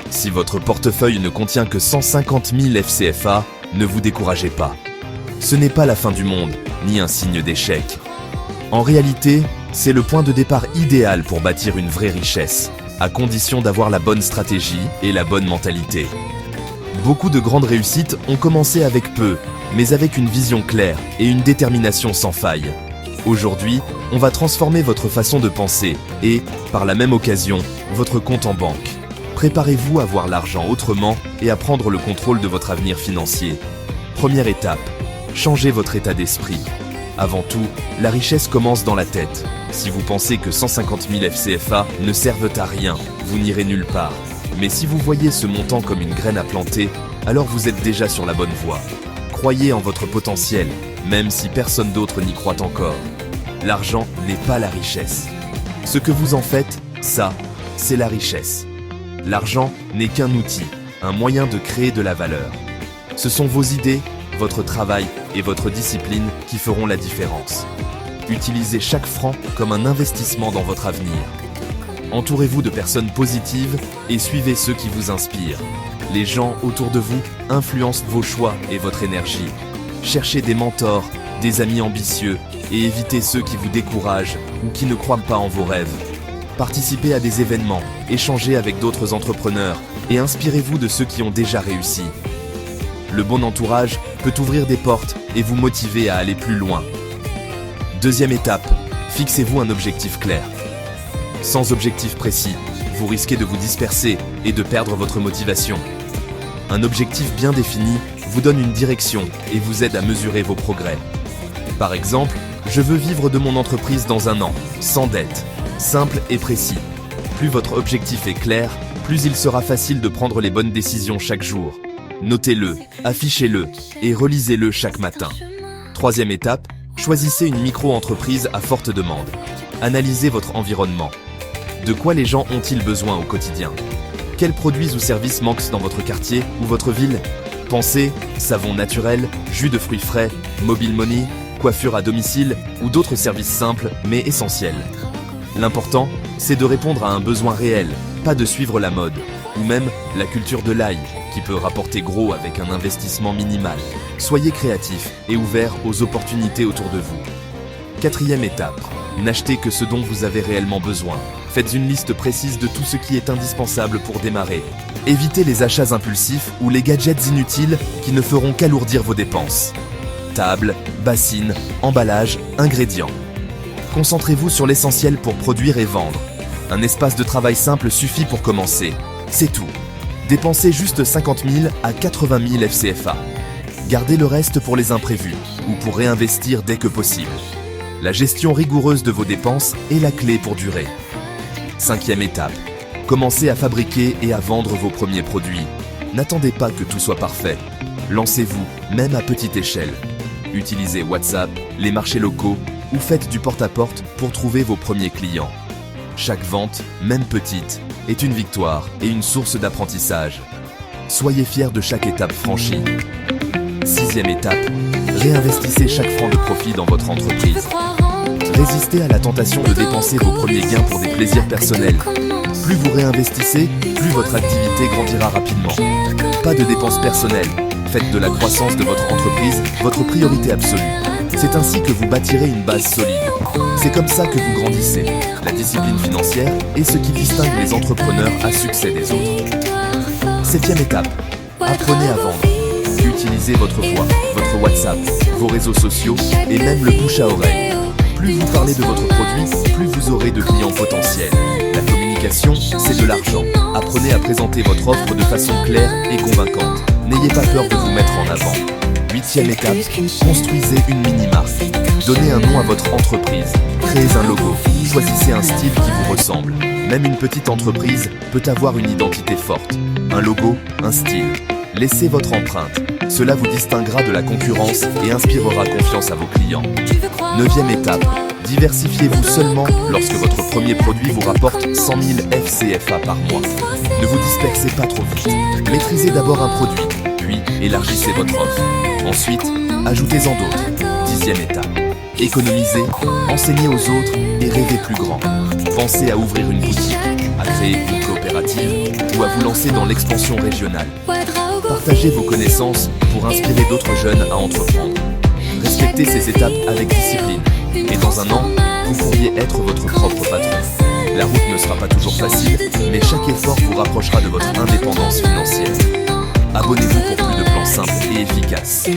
Si votre portefeuille ne contient que 150 000 FCFA, ne vous découragez pas. Ce n'est pas la fin du monde, ni un signe d'échec. En réalité, c'est le point de départ idéal pour bâtir une vraie richesse, à condition d'avoir la bonne stratégie et la bonne mentalité. Beaucoup de grandes réussites ont commencé avec peu, mais avec une vision claire et une détermination sans faille. Aujourd'hui, on va transformer votre façon de penser et, par la même occasion, votre compte en banque. Préparez-vous à voir l'argent autrement et à prendre le contrôle de votre avenir financier. Première étape, changez votre état d'esprit. Avant tout, la richesse commence dans la tête. Si vous pensez que 150 000 FCFA ne servent à rien, vous n'irez nulle part. Mais si vous voyez ce montant comme une graine à planter, alors vous êtes déjà sur la bonne voie. Croyez en votre potentiel, même si personne d'autre n'y croit encore. L'argent n'est pas la richesse. Ce que vous en faites, ça, c'est la richesse. L'argent n'est qu'un outil, un moyen de créer de la valeur. Ce sont vos idées, votre travail et votre discipline qui feront la différence. Utilisez chaque franc comme un investissement dans votre avenir. Entourez-vous de personnes positives et suivez ceux qui vous inspirent. Les gens autour de vous influencent vos choix et votre énergie. Cherchez des mentors, des amis ambitieux et évitez ceux qui vous découragent ou qui ne croient pas en vos rêves. Participez à des événements, échangez avec d'autres entrepreneurs et inspirez-vous de ceux qui ont déjà réussi. Le bon entourage peut ouvrir des portes et vous motiver à aller plus loin. Deuxième étape, fixez-vous un objectif clair. Sans objectif précis, vous risquez de vous disperser et de perdre votre motivation. Un objectif bien défini vous donne une direction et vous aide à mesurer vos progrès. Par exemple, je veux vivre de mon entreprise dans 1 an, sans dette, simple et précis. Plus votre objectif est clair, plus il sera facile de prendre les bonnes décisions chaque jour. Notez-le, affichez-le et relisez-le chaque matin. Troisième étape, choisissez une micro-entreprise à forte demande. Analysez votre environnement. De quoi les gens ont-ils besoin au quotidien? Quels produits ou services manquent dans votre quartier ou votre ville? Pensez, savon naturel, jus de fruits frais, mobile money, coiffure à domicile ou d'autres services simples mais essentiels. L'important, c'est de répondre à un besoin réel, pas de suivre la mode, ou même la culture de l'ail, qui peut rapporter gros avec un investissement minimal. Soyez créatif et ouvert aux opportunités autour de vous. Quatrième étape, n'achetez que ce dont vous avez réellement besoin. Faites une liste précise de tout ce qui est indispensable pour démarrer. Évitez les achats impulsifs ou les gadgets inutiles qui ne feront qu'alourdir vos dépenses. Table, bassine, emballage, ingrédients. Concentrez-vous sur l'essentiel pour produire et vendre. Un espace de travail simple suffit pour commencer. C'est tout. Dépensez juste 50 000 à 80 000 FCFA. Gardez le reste pour les imprévus ou pour réinvestir dès que possible. La gestion rigoureuse de vos dépenses est la clé pour durer. Cinquième étape, commencez à fabriquer et à vendre vos premiers produits. N'attendez pas que tout soit parfait. Lancez-vous, même à petite échelle. Utilisez WhatsApp, les marchés locaux ou faites du porte-à-porte pour trouver vos premiers clients. Chaque vente, même petite, est une victoire et une source d'apprentissage. Soyez fiers de chaque étape franchie. Sixième étape, réinvestissez chaque franc de profit dans votre entreprise. Résistez à la tentation de dépenser vos premiers gains pour des plaisirs personnels. Plus vous réinvestissez, plus votre activité grandira rapidement. Pas de dépenses personnelles. Faites de la croissance de votre entreprise votre priorité absolue. C'est ainsi que vous bâtirez une base solide. C'est comme ça que vous grandissez. La discipline financière est ce qui distingue les entrepreneurs à succès des autres. Septième étape, apprenez à vendre. Utilisez votre voix, votre WhatsApp, vos réseaux sociaux et même le bouche à oreille. Plus vous parlez de votre produit, plus vous aurez de clients potentiels. La communication, c'est de l'argent. Apprenez à présenter votre offre de façon claire et convaincante. N'ayez pas peur de vous mettre en avant. Huitième étape, construisez une mini-marque. Donnez un nom à votre entreprise. Créez un logo. Choisissez un style qui vous ressemble. Même une petite entreprise peut avoir une identité forte. Un logo, un style. Laissez votre empreinte. Cela vous distinguera de la concurrence et inspirera confiance à vos clients. Neuvième étape, diversifiez-vous seulement lorsque votre premier produit vous rapporte 100 000 FCFA par mois. Ne vous dispersez pas trop vite. Maîtrisez d'abord un produit, puis élargissez votre offre. Ensuite, ajoutez-en d'autres. Dixième étape, économisez, enseignez aux autres et rêvez plus grand. Pensez à ouvrir une boutique, à créer une coopérative ou à vous lancer lancez dans l'expansion régionale. Partagez vos connaissances pour inspirer d'autres jeunes à entreprendre. Respectez ces étapes avec discipline. Et dans un an, vous pourriez être votre propre patron. La route ne sera pas toujours facile, mais chaque effort vous rapprochera de votre indépendance financière. Abonnez-vous pour plus de plans simples et efficaces.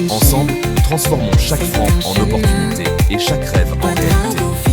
Ensemble, transformons chaque franc en opportunité et chaque rêve en réalité.